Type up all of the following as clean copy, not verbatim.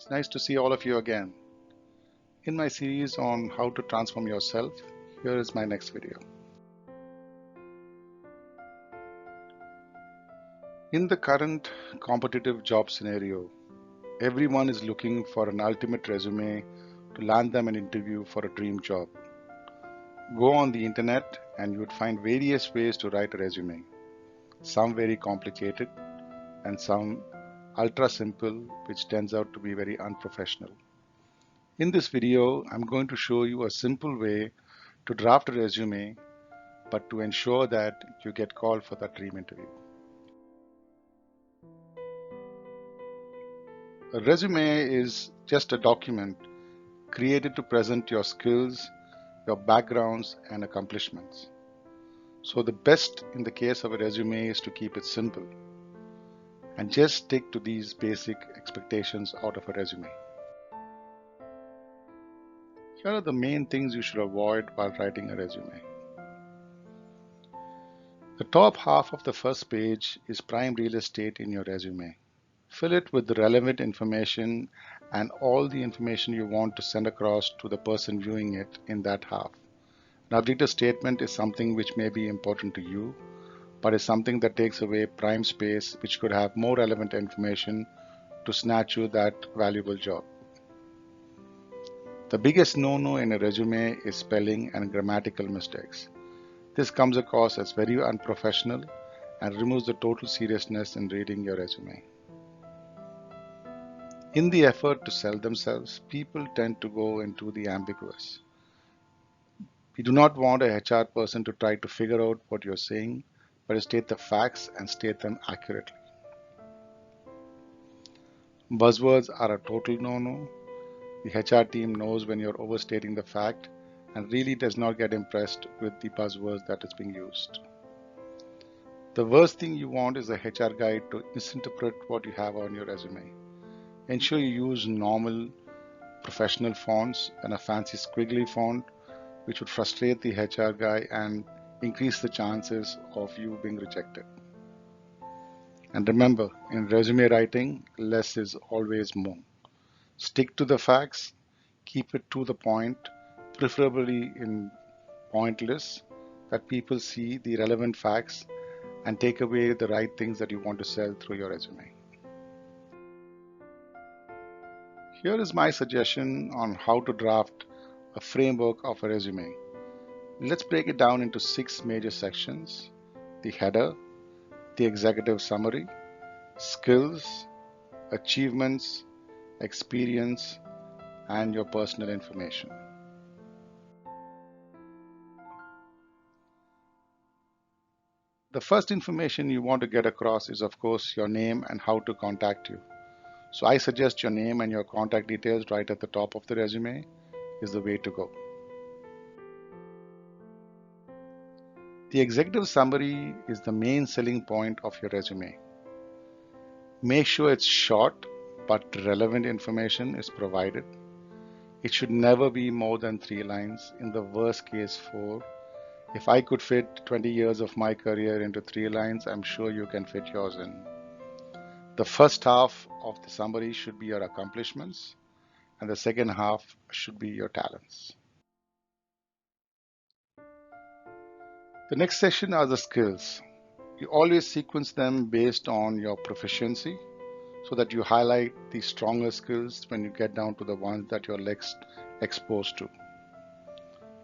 It's nice to see all of you again. In my series on how to transform yourself, here is my next video. In the current competitive job scenario, everyone is looking for an ultimate resume to land them an interview for a dream job. Go on the internet and you would find various ways to write a resume. Some very complicated and some ultra simple, which turns out to be very unprofessional. In this video, I'm going to show you a simple way to draft a resume, but to ensure that you get called for that dream interview. A resume is just a document created to present your skills, your backgrounds, and accomplishments. So the best in the case of a resume is to keep it simple and just stick to these basic expectations out of a resume. Here are the main things you should avoid while writing a resume. The top half of the first page is prime real estate in your resume. Fill it with the relevant information and all the information you want to send across to the person viewing it in that half. An objective statement is something which may be important to you, but is something that takes away prime space which could have more relevant information to snatch you that valuable job. The biggest no-no in a resume is spelling and grammatical mistakes. This comes across as very unprofessional and removes the total seriousness in reading your resume. In the effort to sell themselves, people tend to go into the ambiguous. We do not want a HR person to try to figure out what you're saying, but to state the facts and state them accurately. Buzzwords are a total no-no. The HR team knows when you're overstating the fact and really does not get impressed with the buzzwords that is being used. The worst thing you want is a HR guide to misinterpret what you have on your resume. Ensure you use normal, professional fonts and a fancy squiggly font, which would frustrate the HR guy and increase the chances of you being rejected. And remember, in resume writing, less is always more. Stick to the facts, keep it to the point, preferably in pointless, that people see the relevant facts and take away the right things that you want to sell through your resume. Here is my suggestion on how to draft a framework of a resume. Let's break it down into 6 major sections: the header, the executive summary, skills, achievements, experience, and your personal information. The first information you want to get across is, of course, your name and how to contact you. So I suggest your name and your contact details right at the top of the resume is the way to go. The executive summary is the main selling point of your resume. Make sure it's short, but relevant information is provided. It should never be more than 3 lines, in the worst case 4. If I could fit 20 years of my career into 3 lines, I'm sure you can fit yours in. The first half of the summary should be your accomplishments, and the second half should be your talents. The next section are the skills. You always sequence them based on your proficiency so that you highlight the stronger skills when you get down to the ones that you're next exposed to.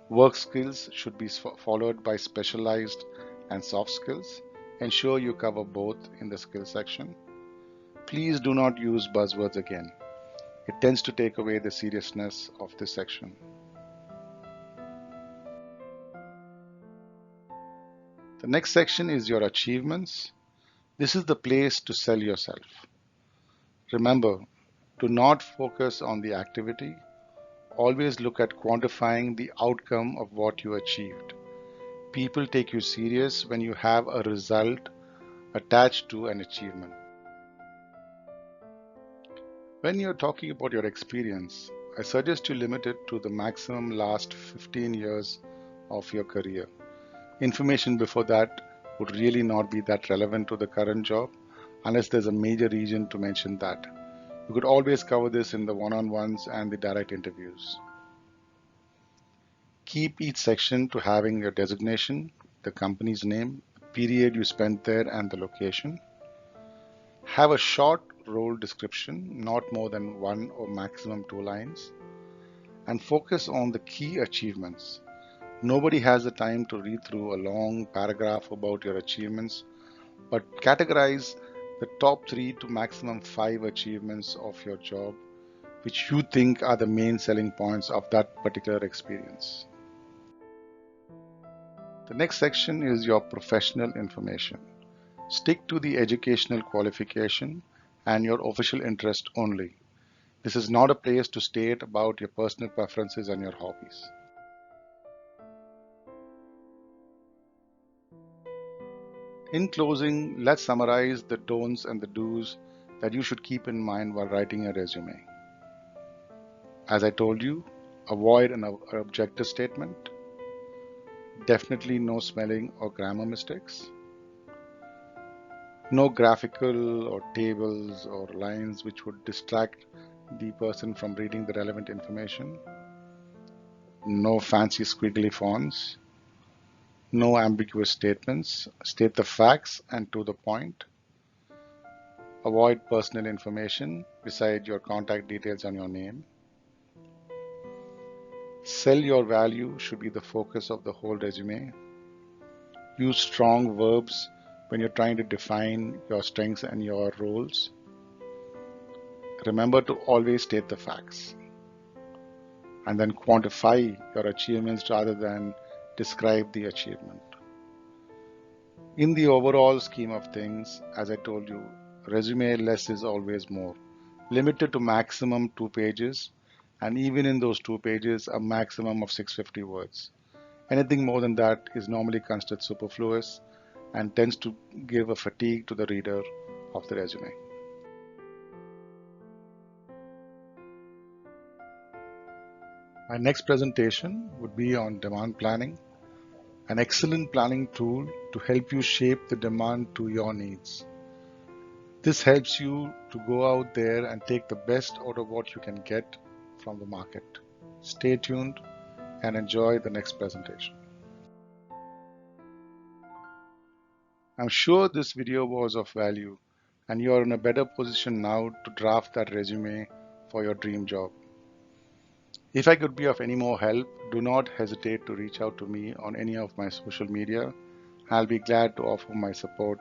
Work skills should be followed by specialized and soft skills. Ensure you cover both in the skill section. Please do not use buzzwords again. It tends to take away the seriousness of this section. The next section is your achievements. This is the place to sell yourself. Remember, do not focus on the activity. Always look at quantifying the outcome of what you achieved. People take you serious when you have a result attached to an achievement. When you're talking about your experience, I suggest you limit it to the maximum last 15 years of your career. Information before that would really not be that relevant to the current job unless there's a major reason to mention that. You could always cover this in the one-on-ones and the direct interviews. Keep each section to having your designation, the company's name, the period you spent there, and the location. Have a short role description, not more than one or maximum two lines, and focus on the key achievements. Nobody has the time to read through a long paragraph about your achievements, but categorize the top 3 to maximum 5 achievements of your job, which you think are the main selling points of that particular experience. The next section is your professional information. Stick to the educational qualification and your official interest only. This is not a place to state about your personal preferences and your hobbies. In closing, let's summarize the don'ts and the do's that you should keep in mind while writing a resume. As I told you, avoid an objective statement. Definitely no spelling or grammar mistakes. No graphical or tables or lines which would distract the person from reading the relevant information. No fancy squiggly fonts. No ambiguous statements. State the facts and to the point. Avoid personal information beside your contact details and your name. Sell your value should be the focus of the whole resume. Use strong verbs when you're trying to define your strengths and your roles. Remember to always state the facts and then quantify your achievements rather than describe the achievement. In the overall scheme of things, as I told you, resume less is always more. Limited to maximum 2 pages, and even in those 2 pages, a maximum of 650 words. Anything more than that is normally considered superfluous and tends to give a fatigue to the reader of the resume. My next presentation would be on demand planning, an excellent planning tool to help you shape the demand to your needs. This helps you to go out there and take the best out of what you can get from the market. Stay tuned and enjoy the next presentation. I'm sure this video was of value and you are in a better position now to draft that resume for your dream job. If I could be of any more help, do not hesitate to reach out to me on any of my social media. I'll be glad to offer my support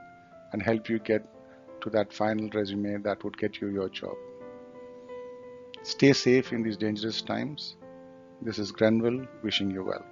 and help you get to that final resume that would get you your job. Stay safe in these dangerous times. This is Grenville wishing you well.